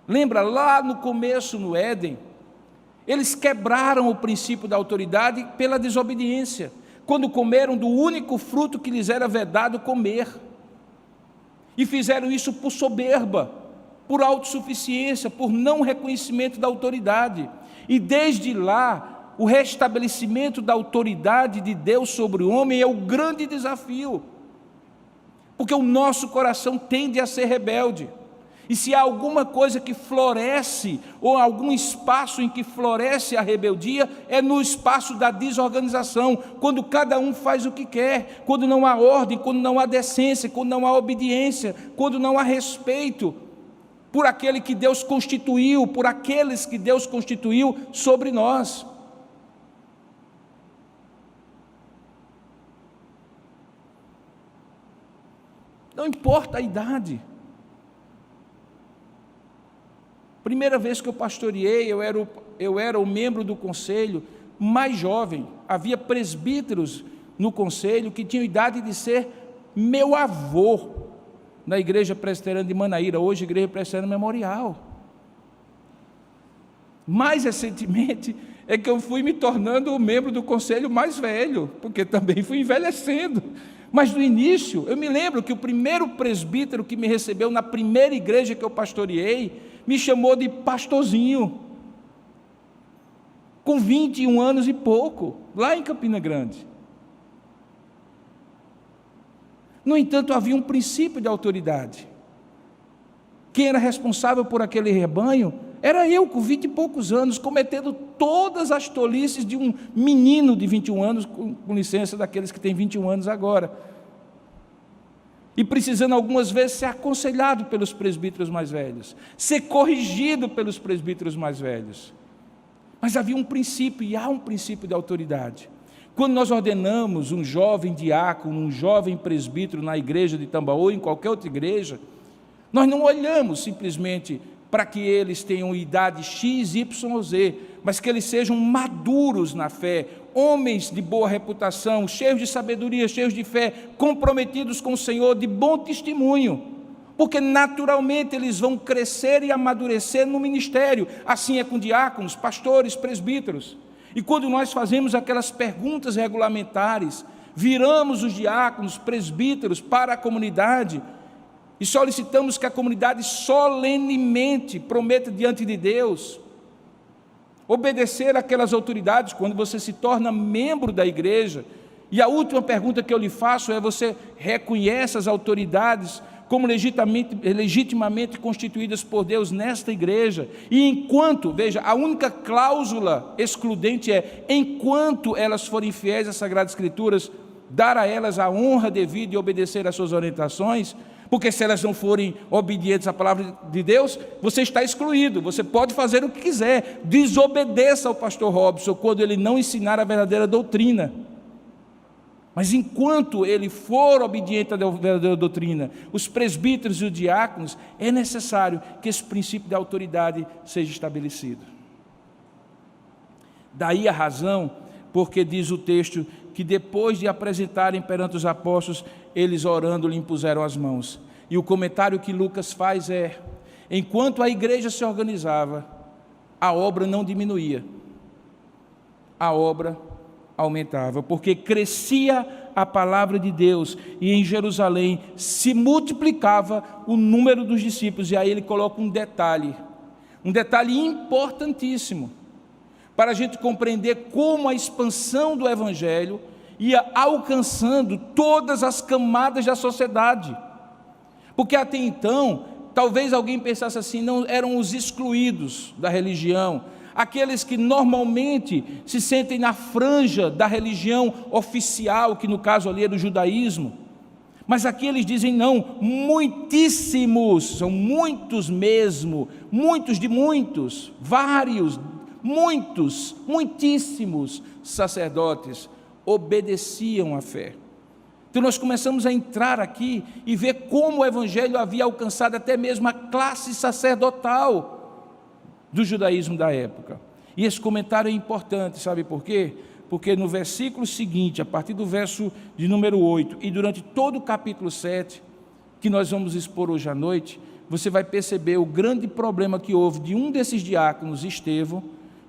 Lembra, lá no começo, no Éden, eles quebraram o princípio da autoridade pela desobediência, quando comeram do único fruto que lhes era vedado comer. E fizeram isso por soberba, por autossuficiência, por não reconhecimento da autoridade. E desde lá, o restabelecimento da autoridade de Deus sobre o homem é o grande desafio, porque o nosso coração tende a ser rebelde, e se há alguma coisa que floresce, ou algum espaço em que floresce a rebeldia, é no espaço da desorganização, quando cada um faz o que quer, quando não há ordem, quando não há decência, quando não há obediência, quando não há respeito por aquele que Deus constituiu, por aqueles que Deus constituiu sobre nós. Não importa a idade. Primeira vez que eu pastoreei, eu era o membro do conselho, mais jovem. Havia presbíteros no conselho que tinham idade de ser meu avô na Igreja Presbiteriana de Manaíra, hoje Igreja Presbiteriana Memorial. Mais recentemente é que eu fui me tornando membro do conselho mais velho, porque também fui envelhecendo. Mas no início, eu me lembro que o primeiro presbítero que me recebeu na primeira igreja que eu pastoreei, me chamou de pastorzinho, com 21 anos e pouco, lá em Campina Grande. No entanto, havia um princípio de autoridade. Quem era responsável por aquele rebanho era eu, com 20 e poucos anos, cometendo todas as tolices de um menino de 21 anos, com licença daqueles que têm 21 anos agora. E precisando algumas vezes ser aconselhado pelos presbíteros mais velhos, ser corrigido pelos presbíteros mais velhos. Mas havia um princípio, e há um princípio de autoridade. Quando nós ordenamos um jovem diácono, um jovem presbítero na igreja de Tambaú ou em qualquer outra igreja, nós não olhamos simplesmente para que eles tenham idade X, Y ou Z, mas que eles sejam maduros na fé, homens de boa reputação, cheios de sabedoria, cheios de fé, comprometidos com o Senhor, de bom testemunho, porque naturalmente eles vão crescer e amadurecer no ministério. Assim é com diáconos, pastores, presbíteros. E quando nós fazemos aquelas perguntas regulamentares, viramos os diáconos, presbíteros para a comunidade e solicitamos que a comunidade solenemente prometa diante de Deus obedecer àquelas autoridades quando você se torna membro da igreja. E a última pergunta que eu lhe faço é: você reconhece as autoridades como legitimamente constituídas por Deus nesta igreja? E enquanto, veja, a única cláusula excludente é: enquanto elas forem fiéis às Sagradas Escrituras, dar a elas a honra devida e obedecer às suas orientações. Porque se elas não forem obedientes à palavra de Deus, você está excluído. Você pode fazer o que quiser, desobedeça ao pastor Robson quando ele não ensinar a verdadeira doutrina. Mas enquanto ele for obediente à verdadeira doutrina, os presbíteros e os diáconos, é necessário que esse princípio de autoridade seja estabelecido. Daí a razão porque diz o texto que depois de apresentarem perante os apóstolos, eles orando lhe impuseram as mãos. E o comentário que Lucas faz é: enquanto a igreja se organizava, a obra não diminuía, a obra aumentava, porque crescia a palavra de Deus, e em Jerusalém se multiplicava o número dos discípulos. E aí ele coloca um detalhe importantíssimo, para a gente compreender como a expansão do Evangelho ia alcançando todas as camadas da sociedade. Porque até então, talvez alguém pensasse assim: não, eram os excluídos da religião, aqueles que normalmente se sentem na franja da religião oficial, que no caso ali é do judaísmo. Mas aqui eles dizem: não, muitíssimos, são muitos mesmo, muitos de muitos, vários, muitos, muitíssimos sacerdotes obedeciam à fé. Então nós começamos a entrar aqui e ver como o Evangelho havia alcançado até mesmo a classe sacerdotal do judaísmo da época. E esse comentário é importante, sabe por quê? Porque no versículo seguinte, a partir do verso de número 8, e durante todo o capítulo 7, que nós vamos expor hoje à noite, você vai perceber o grande problema que houve de um desses diáconos, Estevão,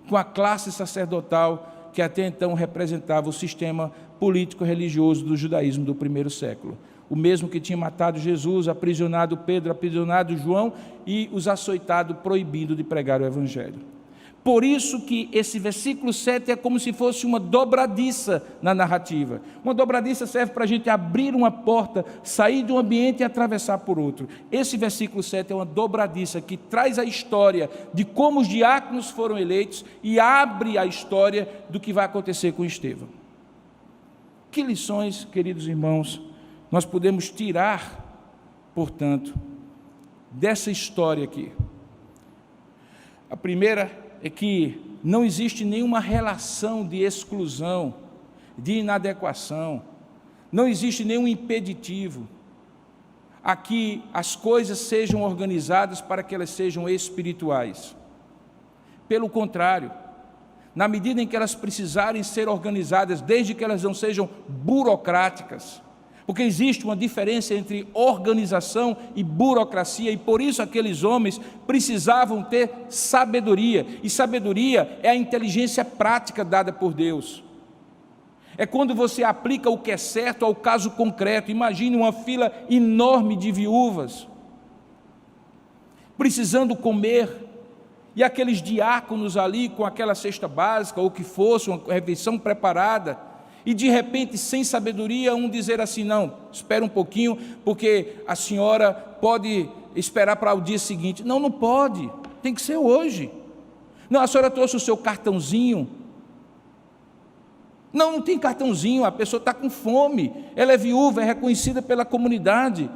com a classe sacerdotal que até então representava o sistema político-religioso do judaísmo do primeiro século. O mesmo que tinha matado Jesus, aprisionado Pedro, aprisionado João e os açoitado, proibindo de pregar o Evangelho. Por isso que esse versículo 7 é como se fosse uma dobradiça na narrativa. Uma dobradiça serve para a gente abrir uma porta, sair de um ambiente e atravessar por outro. Esse versículo 7 é uma dobradiça que traz a história de como os diáconos foram eleitos e abre a história do que vai acontecer com Estevão. Que lições, queridos irmãos, nós podemos tirar, portanto, dessa história aqui? A primeira é que não existe nenhuma relação de exclusão, de inadequação, não existe nenhum impeditivo a que as coisas sejam organizadas para que elas sejam espirituais. Pelo contrário, na medida em que elas precisarem ser organizadas, desde que elas não sejam burocráticas, porque existe uma diferença entre organização e burocracia, e por isso aqueles homens precisavam ter sabedoria, e sabedoria é a inteligência prática dada por Deus. É quando você aplica o que é certo ao caso concreto. Imagine uma fila enorme de viúvas, precisando comer, e aqueles diáconos ali com aquela cesta básica, ou que fosse, uma refeição preparada, e de repente, sem sabedoria, um dizer assim: não, espera um pouquinho, porque a senhora pode esperar para o dia seguinte. Não, não pode, tem que ser hoje. Não, a senhora trouxe o seu cartãozinho. Não, não tem cartãozinho, a pessoa está com fome, ela é viúva, é reconhecida pela comunidade.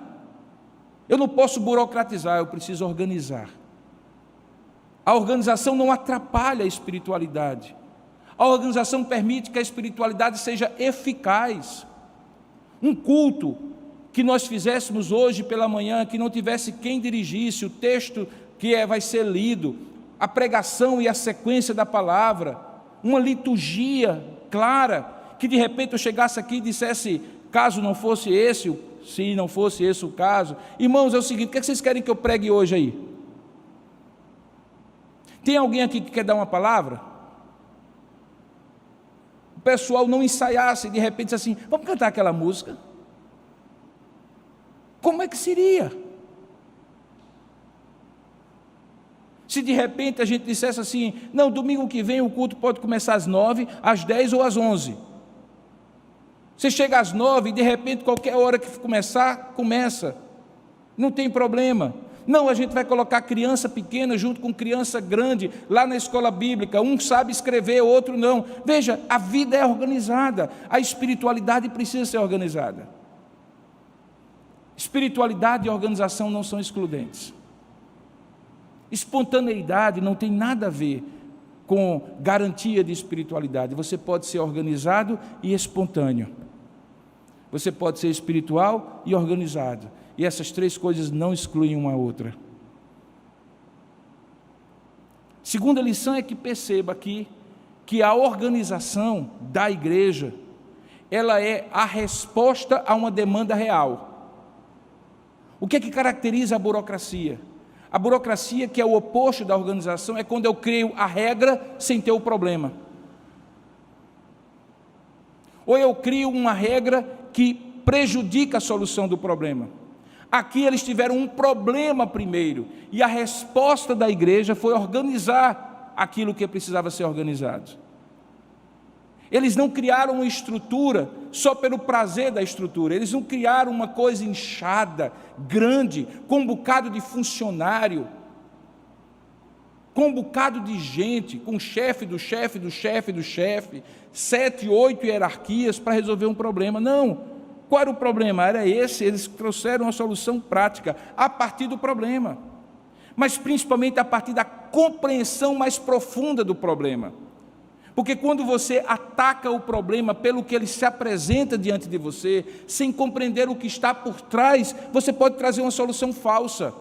Eu não posso burocratizar, eu preciso organizar. A organização não atrapalha a espiritualidade. A organização permite que a espiritualidade seja eficaz. Um culto que nós fizéssemos hoje pela manhã, que não tivesse quem dirigisse, o texto que vai ser lido, a pregação e a sequência da palavra, uma liturgia clara, que de repente eu chegasse aqui e dissesse, caso não fosse esse, se não fosse esse o caso, irmãos, é o seguinte, o que vocês querem que eu pregue hoje aí? Tem alguém aqui que quer dar uma palavra? O pessoal não ensaiasse, de repente assim, vamos cantar aquela música? Como é que seria? Se de repente a gente dissesse assim, não, domingo que vem o culto pode começar às 9, às 10 ou às 11. Você chega às 9 e de repente qualquer hora que começar, começa. Não tem problema. Não, a gente vai colocar criança pequena junto com criança grande lá na escola bíblica. Um sabe escrever, outro não. Veja, a vida é organizada. A espiritualidade precisa ser organizada. Espiritualidade e organização não são excludentes. Espontaneidade não tem nada a ver com garantia de espiritualidade. Você pode ser organizado e espontâneo. Você pode ser espiritual e organizado. E essas três coisas não excluem uma outra. Segunda lição é que perceba aqui que a organização da igreja, ela é a resposta a uma demanda real. O que é que caracteriza a burocracia? A burocracia, que é o oposto da organização, é quando eu crio a regra sem ter o problema. Ou eu crio uma regra que prejudica a solução do problema. Aqui eles tiveram um problema primeiro, e a resposta da igreja foi organizar aquilo que precisava ser organizado. Eles não criaram uma estrutura só pelo prazer da estrutura, eles não criaram uma coisa inchada, grande, com um bocado de funcionário, com um bocado de gente, com o chefe do chefe do chefe do chefe, 7, 8 hierarquias para resolver um problema. Não. Qual era o problema? Era esse, eles trouxeram uma solução prática a partir do problema, mas principalmente a partir da compreensão mais profunda do problema. Porque quando você ataca o problema pelo que ele se apresenta diante de você, sem compreender o que está por trás, você pode trazer uma solução falsa.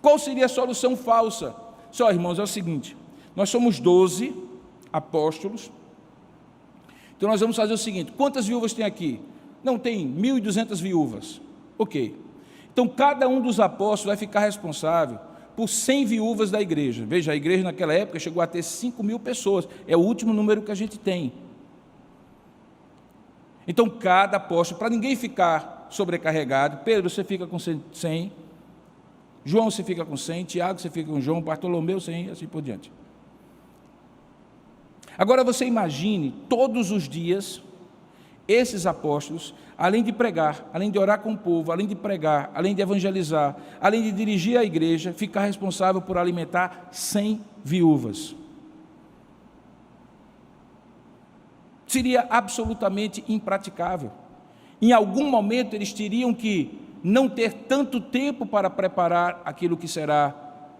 Qual seria a solução falsa? Só, irmãos, é o seguinte, nós somos 12 apóstolos, então nós vamos fazer o seguinte, quantas viúvas tem aqui? Não, tem 1.200 viúvas. Ok. Então cada um dos apóstolos vai ficar responsável por 100 viúvas da igreja. Veja, a igreja naquela época chegou a ter 5.000 pessoas, é o último número que a gente tem. Então cada apóstolo, para ninguém ficar sobrecarregado, Pedro, você fica com 100, João, você fica com 100, Tiago, você fica com João, Bartolomeu, 100, assim por diante. Agora você imagine, todos os dias, esses apóstolos, além de pregar, além de orar com o povo, além de pregar, além de evangelizar, além de dirigir a igreja, ficar responsável por alimentar 100 viúvas. Seria absolutamente impraticável. Em algum momento eles teriam que não ter tanto tempo para preparar aquilo que será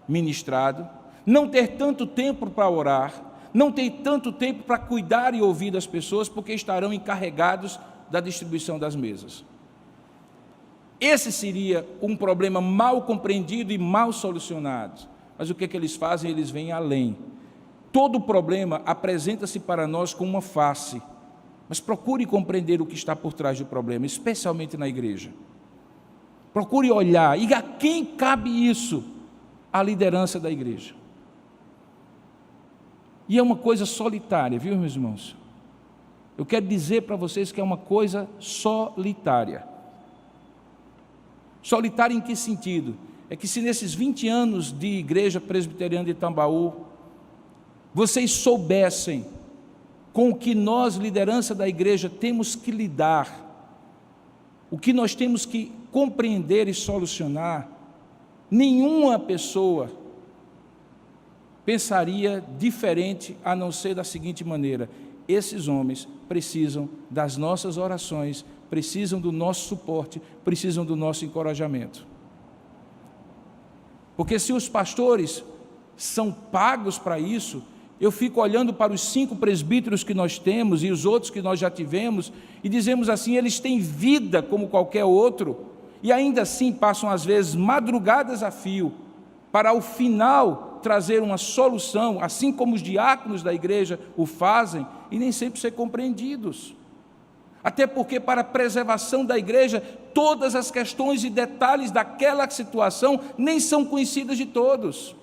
ministrado, não ter tanto tempo para orar, não ter tanto tempo para cuidar e ouvir das pessoas, porque estarão encarregados da distribuição das mesas. Esse seria um problema mal compreendido e mal solucionado. Mas o que é que eles fazem? Eles vêm além. Todo problema apresenta-se para nós com uma face, mas procure compreender o que está por trás do problema, especialmente na igreja. Procure olhar, e a quem cabe isso? A liderança da igreja. E é uma coisa solitária, viu, meus irmãos? Eu quero dizer para vocês que é uma coisa solitária. Solitária em que sentido? É que se nesses 20 anos de Igreja Presbiteriana de Tambaú, vocês soubessem com o que nós, liderança da igreja, temos que lidar, o que nós temos que compreender e solucionar, nenhuma pessoa pensaria diferente a não ser da seguinte maneira: esses homens precisam das nossas orações, precisam do nosso suporte, precisam do nosso encorajamento. Porque se os pastores são pagos para isso, eu fico olhando para os 5 presbíteros que nós temos e os outros que nós já tivemos e dizemos assim: eles têm vida como qualquer outro e ainda assim passam às vezes madrugadas a fio para ao final trazer uma solução, assim como os diáconos da igreja o fazem, e nem sempre ser compreendidos. Até porque para a preservação da igreja, todas as questões e detalhes daquela situação nem são conhecidas de todos.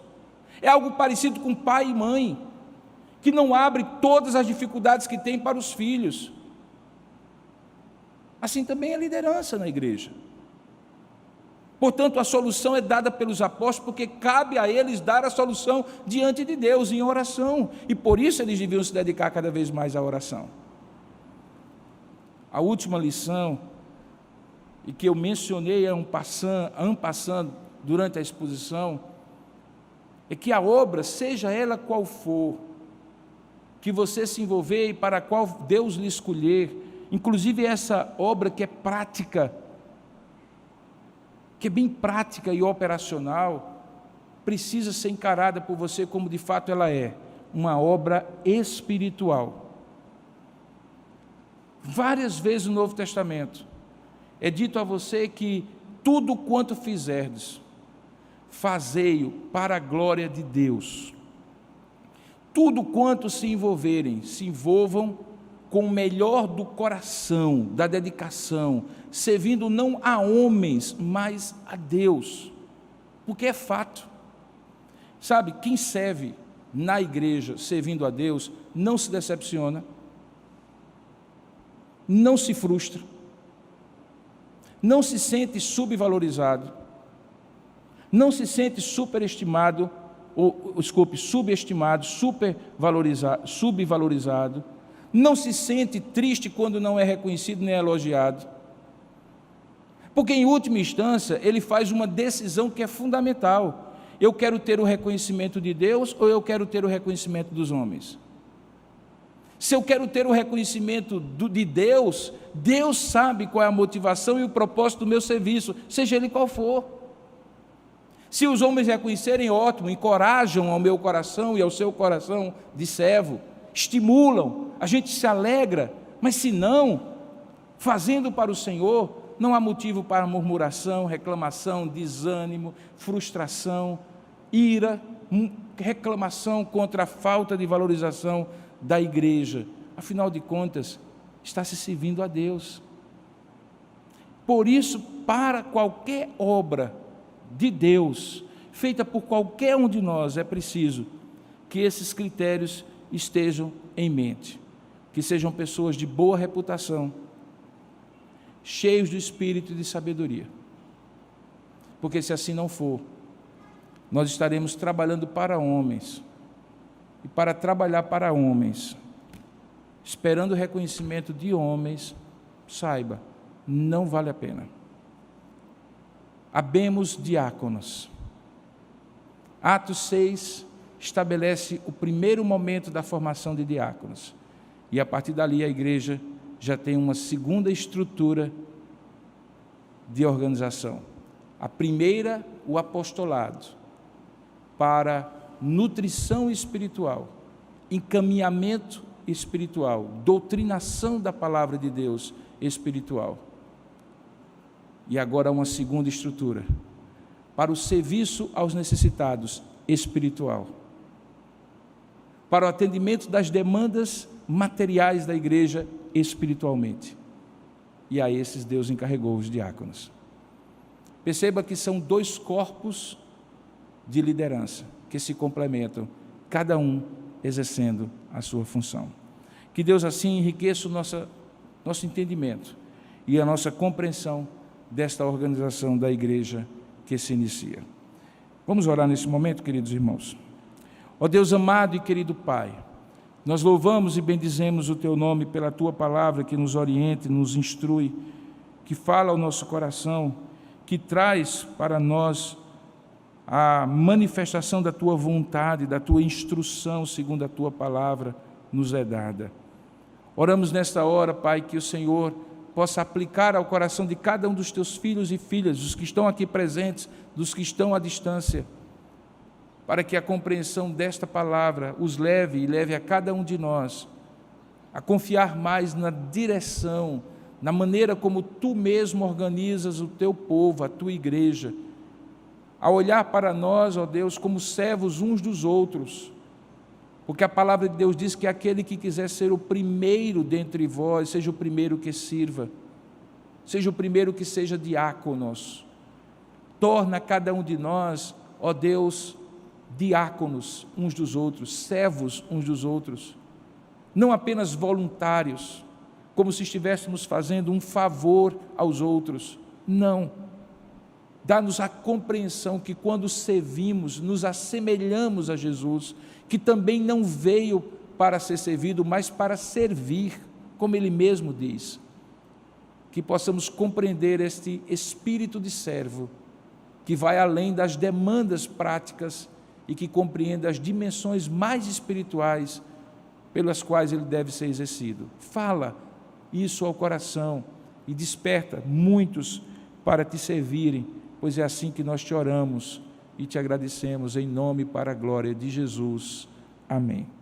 É algo parecido com pai e mãe, que não abre todas as dificuldades que tem para os filhos. Assim também é a liderança na igreja. Portanto, a solução é dada pelos apóstolos, porque cabe a eles dar a solução diante de Deus, em oração. E por isso eles deviam se dedicar cada vez mais à oração. A última lição, e que eu mencionei en passant durante a exposição, é que a obra, seja ela qual for, que você se envolver e para a qual Deus lhe escolher, inclusive essa obra que é prática, que é bem prática e operacional, precisa ser encarada por você como de fato ela é, uma obra espiritual. Várias vezes no Novo Testamento é dito a você que tudo quanto fizerdes, fazei-o para a glória de Deus. Tudo quanto se envolverem, se envolvam com o melhor do coração, da dedicação, servindo não a homens, mas a Deus, porque é fato. Sabe, quem serve na igreja, servindo a Deus, não se decepciona, não se frustra, não se sente subvalorizado, não se sente subestimado, subvalorizado, não se sente triste quando não é reconhecido nem elogiado, porque em última instância ele faz uma decisão que é fundamental: eu quero ter o reconhecimento de Deus ou eu quero ter o reconhecimento dos homens? Se eu quero ter o reconhecimento de Deus, Deus sabe qual é a motivação e o propósito do meu serviço, seja ele qual for. Se os homens reconhecerem, ótimo, encorajam ao meu coração e ao seu coração de servo, estimulam, a gente se alegra, mas se não, fazendo para o Senhor, não há motivo para murmuração, reclamação, desânimo, frustração, ira, reclamação contra a falta de valorização da igreja. Afinal de contas, está se servindo a Deus. Por isso, para qualquer obra de Deus, feita por qualquer um de nós, é preciso que esses critérios estejam em mente, que sejam pessoas de boa reputação, cheios do espírito e de sabedoria, porque se assim não for, nós estaremos trabalhando para homens, e para trabalhar para homens, esperando o reconhecimento de homens, saiba, não vale a pena. Habemos diáconos. Atos 6 estabelece o primeiro momento da formação de diáconos, e a partir dali a igreja já tem uma segunda estrutura de organização. A primeira, o apostolado, para nutrição espiritual, encaminhamento espiritual, doutrinação da palavra de Deus espiritual. E agora uma segunda estrutura, para o serviço aos necessitados espiritual. para o atendimento das demandas materiais da igreja espiritualmente. E a esses Deus encarregou os diáconos. Perceba que são dois corpos de liderança que se complementam, cada um exercendo a sua função. Que Deus assim enriqueça o nosso entendimento e a nossa compreensão desta organização da igreja que se inicia. Vamos orar nesse momento, queridos irmãos. Ó Deus amado e querido Pai, nós louvamos e bendizemos o Teu nome pela Tua palavra que nos orienta, nos instrui, que fala ao nosso coração, que traz para nós a manifestação da Tua vontade, da Tua instrução, segundo a Tua palavra nos é dada. Oramos nesta hora, Pai, que o Senhor possa aplicar ao coração de cada um dos Teus filhos e filhas, dos que estão aqui presentes, dos que estão à distância, para que a compreensão desta palavra os leve e leve a cada um de nós a confiar mais na direção, na maneira como Tu mesmo organizas o Teu povo, a Tua igreja, a olhar para nós, ó Deus, como servos uns dos outros, porque a palavra de Deus diz que aquele que quiser ser o primeiro dentre vós, seja o primeiro que sirva, seja o primeiro que seja diáconos. Torna cada um de nós, ó Deus, diáconos uns dos outros, servos uns dos outros, não apenas voluntários, como se estivéssemos fazendo um favor aos outros. Não. Dá-nos a compreensão que quando servimos, nos assemelhamos a Jesus, que também não veio para ser servido, mas para servir, como Ele mesmo diz. Que possamos compreender este espírito de servo, que vai além das demandas práticas e que compreenda as dimensões mais espirituais pelas quais ele deve ser exercido. Fala isso ao coração e desperta muitos para Te servirem, pois é assim que nós Te oramos e Te agradecemos em nome e para a glória de Jesus. Amém.